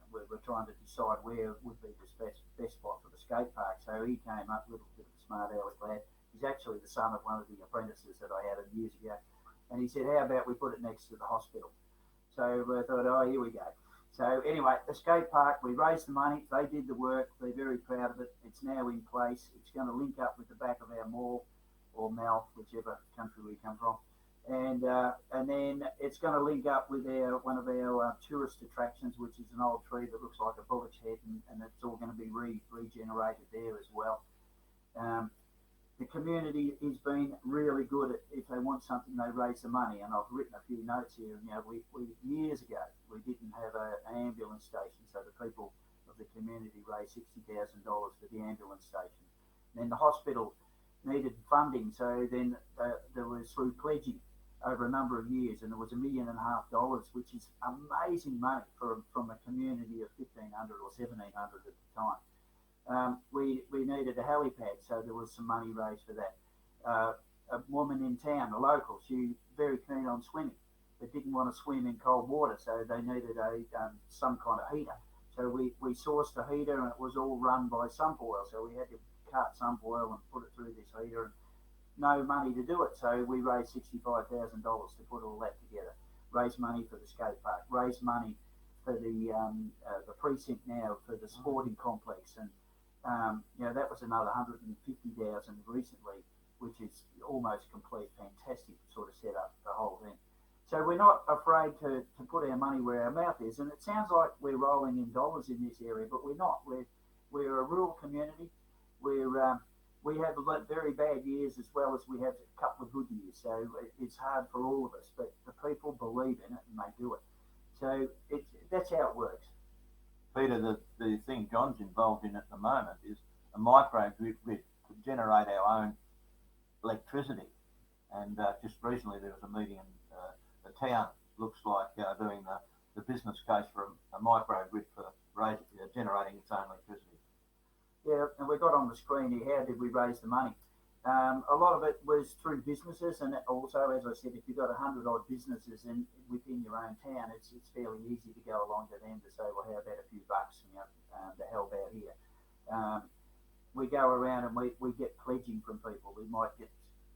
we were trying to decide where would be the best spot for the skate park. So he came up, a little bit of a smart aleck lad. He's actually the son of one of the apprentices that I had years ago. And he said, how about we put it next to the hospital? So I thought, here we go. So anyway, the skate park, we raised the money. They did the work. They're very proud of it. It's now in place. It's going to link up with the back of our mall or mall, whichever country we come from. And then it's going to link up with one of our tourist attractions, which is an old tree that looks like a bullock's head, and it's all going to be regenerated there as well. The community has been really good at, if they want something, they raise the money. And I've written a few notes here. We years ago, we didn't have an ambulance station, so the people of the community raised $60,000 for the ambulance station. And then the hospital needed funding, so then there was through pledging over a number of years, and it was $1.5 million, which is amazing money from a community of 1,500 or 1,700 at the time. We needed a helipad, so there was some money raised for that. A woman in town, a local, she very keen on swimming, but didn't want to swim in cold water, so they needed some kind of heater. So we sourced a heater, and it was all run by sump oil. So we had to cart sump oil and put it through this heater, and no money to do it. So we raised $65,000 to put all that together. Raise money for the skate park. Raise money for the precinct now for the sporting complex, and that was another $150,000 recently, which is almost complete. Fantastic sort of set up the whole thing. So we're not afraid to put our money where our mouth is, and it sounds like we're rolling in dollars in this area, but we're not. We're a rural community. We have very bad years as well as we have a couple of good years. So it's hard for all of us, but the people believe in it and they do it. So that's how it works. Peter, the thing John's involved in at the moment is a microgrid to generate our own electricity. And just recently there was a meeting in the town, looks like doing the business case for a microgrid for generating its own electricity. Yeah, and we got on the screen here, how did we raise the money? A lot of it was through businesses, and also, as I said, if you've got 100 odd businesses within your own town, it's fairly easy to go along to them to say, well, how about a few bucks, to help out here. We go around and we get pledging from people. We might get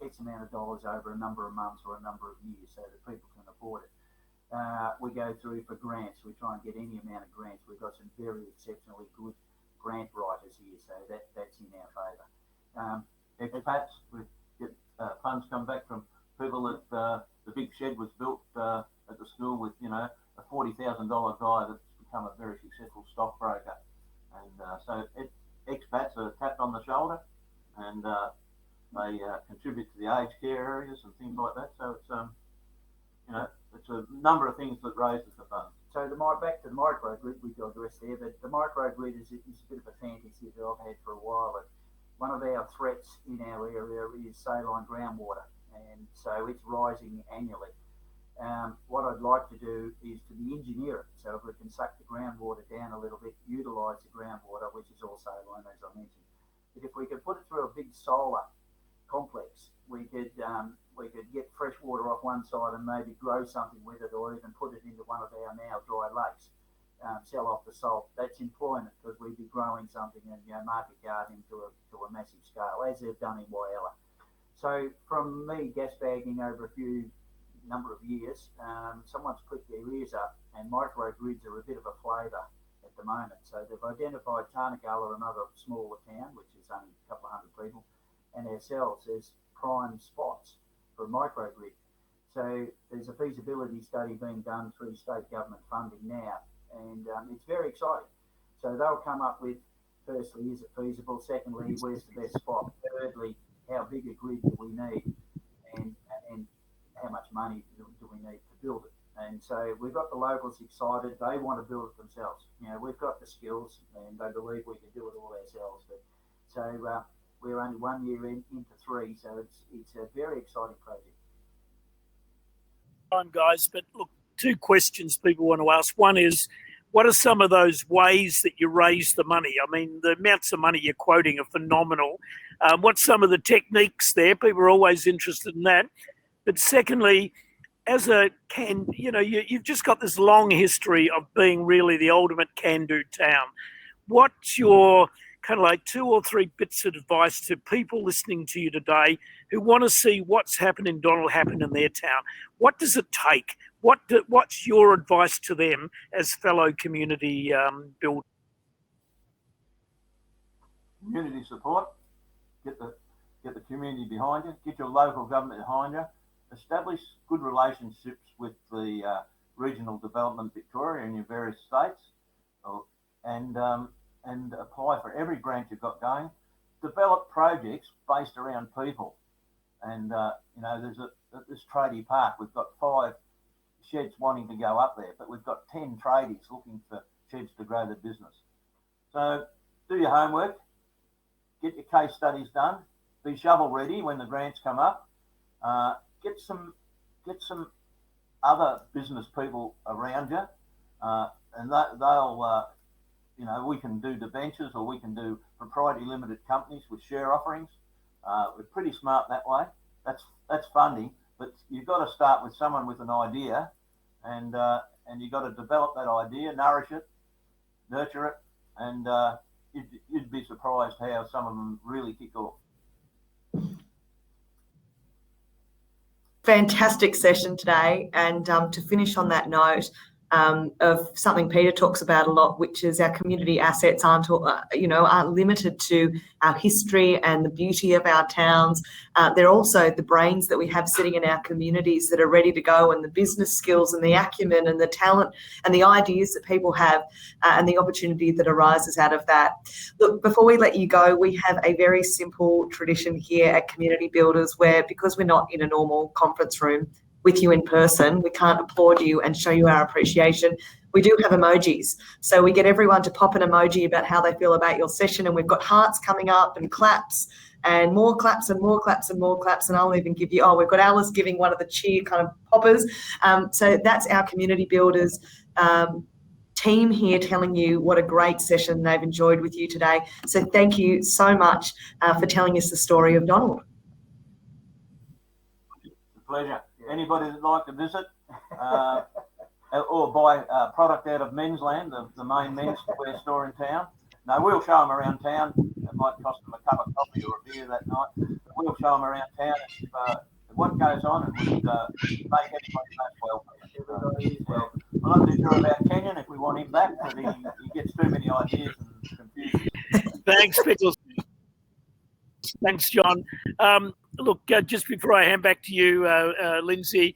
X amount of dollars over a number of months or a number of years so that people can afford it. We go through for grants. We try and get any amount of grants. We've got some very exceptionally good grant writers here, so that's in our favour. Expats, we get funds come back from people that the big shed was built at the school with, a $40,000 guy that's become a very successful stockbroker. And so expats are tapped on the shoulder, and they contribute to the aged care areas and things like that. So it's a number of things that raises the funds. So back to the microgrid, we digress there, but the microgrid is a bit of a fantasy that I've had for a while. One of our threats in our area is saline groundwater, and so it's rising annually. What I'd like to do is to engineer it, so if we can suck the groundwater down a little bit, utilise the groundwater, which is all saline, as I mentioned. But if we could put it through a big solar complex, we could get fresh water off one side and maybe grow something with it, or even put it into one of our now dry lakes. Sell off the salt. That's employment, because we'd be growing something and market gardening to a massive scale, as they've done in Whyalla. So from me gas bagging over a number of years, someone's clicked their ears up, and microgrids are a bit of a flavour at the moment. So they've identified Tarnagulla, another smaller town, which is only a couple of hundred people, and ourselves as prime spots for a microgrid. So there's a feasibility study being done through state government funding now, and it's very exciting. So they'll come up with, firstly, is it feasible? Secondly, where's the best spot? Thirdly, how big a grid do we need? And how much money do we need to build it? And so we've got the locals excited. They want to build it themselves. We've got the skills, and they believe we can do it all ourselves. But so we're only 1 year into 3, so it's a very exciting project. Time, guys, but look, 2 questions people want to ask. One is, what are some of those ways that you raise the money? I mean, the amounts of money you're quoting are phenomenal. What's some of the techniques there? People are always interested in that. But secondly, as you've just got this long history of being really the ultimate can-do town. What's your kind of like 2 or 3 bits of advice to people listening to you today who want to see what's happened in Donald happen in their town? What does it take? What's your advice to them as fellow community builders? Community support. Get the community behind you. Get your local government behind you. Establish good relationships with the regional development Victoria in your various states, and apply for every grant you've got going. Develop projects based around people. And there's this tradie park. We've got 5 sheds wanting to go up there, but we've got 10 tradies looking for sheds to grow their business. So do your homework, get your case studies done, be shovel ready when the grants come up. Get some other business people around you, and they'll we can do debentures, or we can do proprietary limited companies with share offerings. We're pretty smart that way. That's funding, but you've got to start with someone with an idea, and you've got to develop that idea, nourish it, nurture it, and you'd be surprised how some of them really kick off. Fantastic session today, and to finish on that note of something Peter talks about a lot, which is our community assets aren't limited to our history and the beauty of our towns. They're also the brains that we have sitting in our communities that are ready to go, and the business skills and the acumen and the talent and the ideas that people have, and the opportunity that arises out of that. Look, before we let you go, we have a very simple tradition here at Community Builders where, because we're not in a normal conference room with you in person, we can't applaud you and show you our appreciation. We do have emojis. So we get everyone to pop an emoji about how they feel about your session, and we've got hearts coming up and claps and more claps and more claps and more claps, and I'll even give you, we've got Alice giving one of the cheer kind of poppers. So that's our Community Builders team here telling you what a great session they've enjoyed with you today. So thank you so much for telling us the story of Donald. It's a pleasure. Anybody that'd like to visit or buy product out of Men's Land, the main men's wear store in town, no, we'll show them around town. It might cost them a cup of coffee or a beer that night. But we'll show them around town what goes on, and we make everybody most welcome. I'm not too sure about Kenyon if we want him back, but he gets too many ideas and confuses. Thanks, Pickles. Thanks, John. Look, just before I hand back to you, Lindsay,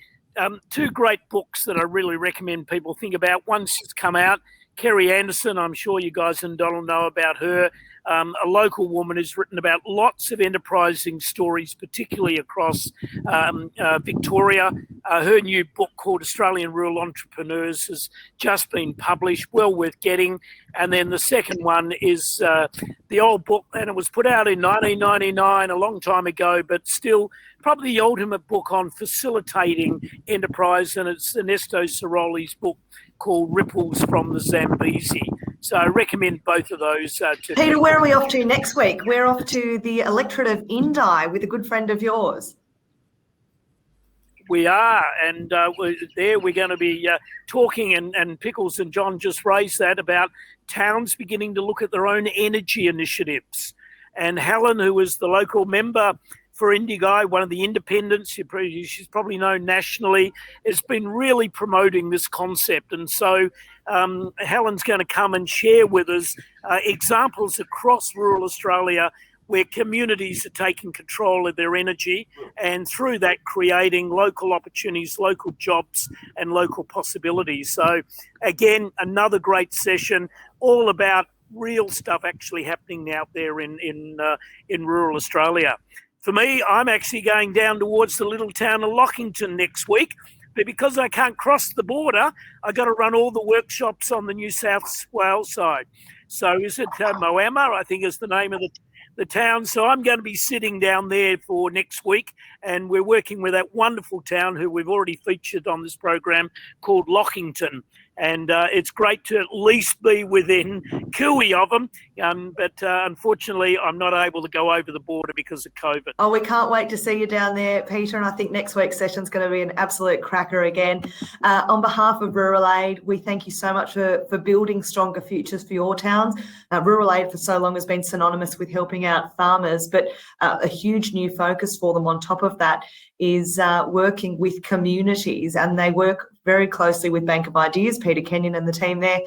two great books that I really recommend people think about. One's just come out, Kerry Anderson. I'm sure you guys and Donald know about her. A local woman who's written about lots of enterprising stories, particularly across Victoria. Her new book called Australian Rural Entrepreneurs has just been published, well worth getting. And then the second one is the old book, and it was put out in 1999, a long time ago, but still probably the ultimate book on facilitating enterprise, and it's Ernesto Ciroli's book called Ripples from the Zambezi. So I recommend both of those. To Peter, where are we off to next week? We're off to the electorate of Indi with a good friend of yours. We are, and we're going to be talking, and Pickles and John just raised that, about towns beginning to look at their own energy initiatives. And Helen, who is the local member for Indigo, one of the independents, she's probably known nationally, has been really promoting this concept. And so Helen's going to come and share with us examples across rural Australia where communities are taking control of their energy, and through that creating local opportunities, local jobs and local possibilities. So again, another great session, all about real stuff actually happening out there in rural Australia. For me, I'm actually going down towards the little town of Lockington next week, but because I can't cross the border, I got to run all the workshops on the New South Wales side. So is it Moama, I think is the name of the town. So I'm going to be sitting down there for next week, and we're working with that wonderful town who we've already featured on this program called Lockington. And it's great to at least be within cooey of them. But unfortunately, I'm not able to go over the border because of COVID. Oh, we can't wait to see you down there, Peter. And I think next week's session is going to be an absolute cracker again. On behalf of Rural Aid, we thank you so much for building stronger futures for your towns. Rural Aid for so long has been synonymous with helping out farmers, but a huge new focus for them on top of that is working with communities, and they work very closely with Bank of Ideas, Peter Kenyon and the team there,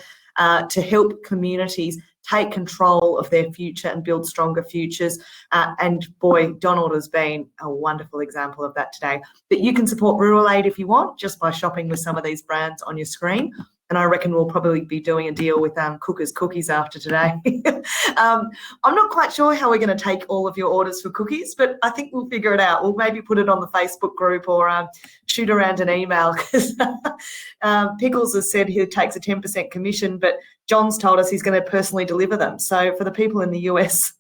to help communities take control of their future and build stronger futures. And boy, Donald has been a wonderful example of that today. But you can support Rural Aid if you want, just by shopping with some of these brands on your screen. And I reckon we'll probably be doing a deal with Kookas Cookies after today. I'm not quite sure how we're going to take all of your orders for cookies, but I think we'll figure it out. We'll maybe put it on the Facebook group or shoot around an email, because Pickles has said he takes a 10% commission, but John's told us he's going to personally deliver them. So for the people in the US,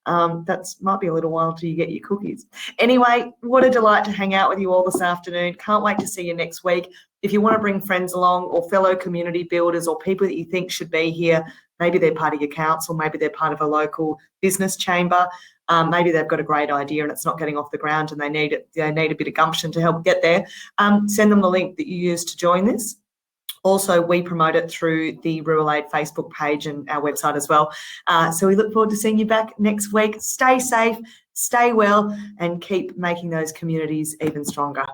that might be a little while till you get your cookies. Anyway, what a delight to hang out with you all this afternoon. Can't wait to see you next week. If you want to bring friends along, or fellow community builders, or people that you think should be here, maybe they're part of your council, maybe they're part of a local business chamber, maybe they've got a great idea and it's not getting off the ground and they need a bit of gumption to help get there, send them the link that you used to join this. Also, we promote it through the Rural Aid Facebook page and our website as well. So we look forward to seeing you back next week. Stay safe, stay well, and keep making those communities even stronger.